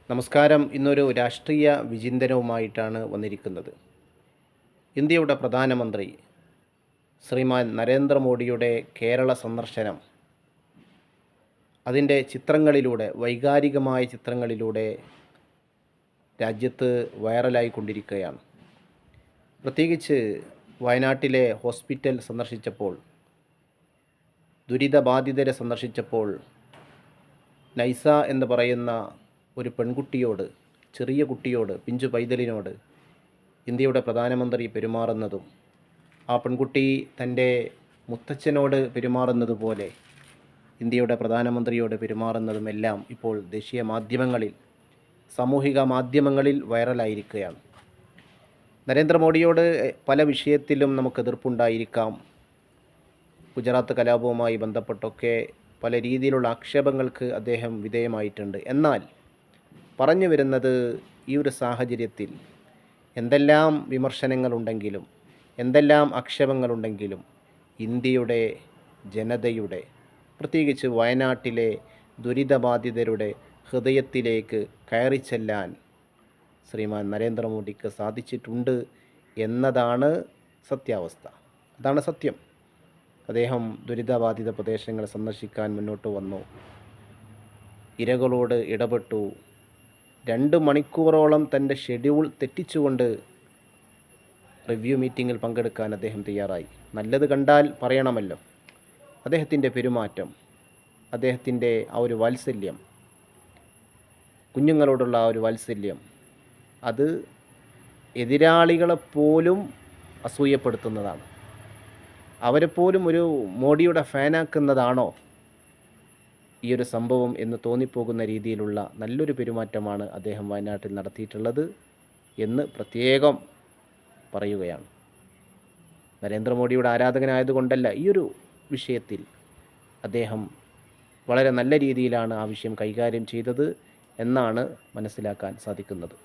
നമസ്കാരം. ഇന്നൊരു രാഷ്ട്രീയ വിചിന്തനവുമായിട്ടാണ് വന്നിരിക്കുന്നത്. ഇന്ത്യയുടെ പ്രധാനമന്ത്രി ശ്രീമാൻ നരേന്ദ്രമോദിയുടെ കേരള സന്ദർശനം അതിൻ്റെ ചിത്രങ്ങളിലൂടെ, വൈകാരികമായ ചിത്രങ്ങളിലൂടെ രാജ്യത്ത് വൈറലായിക്കൊണ്ടിരിക്കുകയാണ്. പ്രത്യേകിച്ച് വയനാട്ടിലെ ഹോസ്പിറ്റൽ സന്ദർശിച്ചപ്പോൾ, ദുരിതബാധിതരെ സന്ദർശിച്ചപ്പോൾ നൈസ എന്ന് പറയുന്ന ഒരു പെൺകുട്ടിയോട്, ചെറിയ കുട്ടിയോട്, പിഞ്ചു പൈതലിനോട് ഇന്ത്യയുടെ പ്രധാനമന്ത്രി പെരുമാറുന്നതും ആ പെൺകുട്ടി തൻ്റെ മുത്തച്ഛനോട് പെരുമാറുന്നത് പോലെ ഇന്ത്യയുടെ പ്രധാനമന്ത്രിയോട് പെരുമാറുന്നതുമെല്ലാം ഇപ്പോൾ ദേശീയ മാധ്യമങ്ങളിൽ, സാമൂഹിക മാധ്യമങ്ങളിൽ വൈറലായിരിക്കുകയാണ്. നരേന്ദ്രമോദിയോട് പല വിഷയത്തിലും നമുക്ക് എതിർപ്പുണ്ടായിരിക്കാം. ഗുജറാത്ത് കലാപവുമായി ബന്ധപ്പെട്ടൊക്കെ പല രീതിയിലുള്ള ആക്ഷേപങ്ങൾക്ക് അദ്ദേഹം വിധേയമായിട്ടുണ്ട്. എന്നാൽ പറഞ്ഞു വരുന്നത്, ഈ ഒരു സാഹചര്യത്തിൽ എന്തെല്ലാം വിമർശനങ്ങളുണ്ടെങ്കിലും, എന്തെല്ലാം ആക്ഷേപങ്ങളുണ്ടെങ്കിലും ഇന്ത്യയുടെ ജനതയുടെ, പ്രത്യേകിച്ച് വയനാട്ടിലെ ദുരിതബാധിതരുടെ ഹൃദയത്തിലേക്ക് കയറിച്ചെല്ലാൻ ശ്രീമാൻ നരേന്ദ്രമോദിക്ക് സാധിച്ചിട്ടുണ്ട് എന്നതാണ് സത്യാവസ്ഥ. അതാണ് സത്യം. അദ്ദേഹം ദുരിതബാധിത പ്രദേശങ്ങൾ സന്ദർശിക്കാൻ മുന്നോട്ട് വന്നു, ഇരകളോട് ഇടപെട്ടു. 2 മണിക്കൂറോളം തൻ്റെ ഷെഡ്യൂൾ തെറ്റിച്ചുകൊണ്ട് റിവ്യൂ മീറ്റിങ്ങിൽ പങ്കെടുക്കാൻ അദ്ദേഹം തയ്യാറായി. നല്ലത് കണ്ടാൽ പറയണമല്ലോ. അദ്ദേഹത്തിൻ്റെ പെരുമാറ്റം, അദ്ദേഹത്തിൻ്റെ ആ ഒരു വാത്സല്യം, കുഞ്ഞുങ്ങളോടുള്ള ആ ഒരു വാത്സല്യം, അത് എതിരാളികളെപ്പോലും അസൂയപ്പെടുത്തുന്നതാണ്. അവരെപ്പോലും ഒരു മോഡിയുടെ ഫാനാക്കുന്നതാണോ ഈ ഒരു സംഭവം എന്ന് തോന്നിപ്പോകുന്ന രീതിയിലുള്ള നല്ലൊരു പെരുമാറ്റമാണ് അദ്ദേഹം വയനാട്ടിൽ നടത്തിയിട്ടുള്ളത് എന്ന് പ്രത്യേകം പറയുകയാണ്. നരേന്ദ്രമോദിയുടെ ആരാധകനായതുകൊണ്ടല്ല, ഈ ഒരു വിഷയത്തിൽ അദ്ദേഹം വളരെ നല്ല രീതിയിലാണ് ആ വിഷയം കൈകാര്യം ചെയ്തത് എന്നാണ് മനസ്സിലാക്കാൻ സാധിക്കുന്നത്.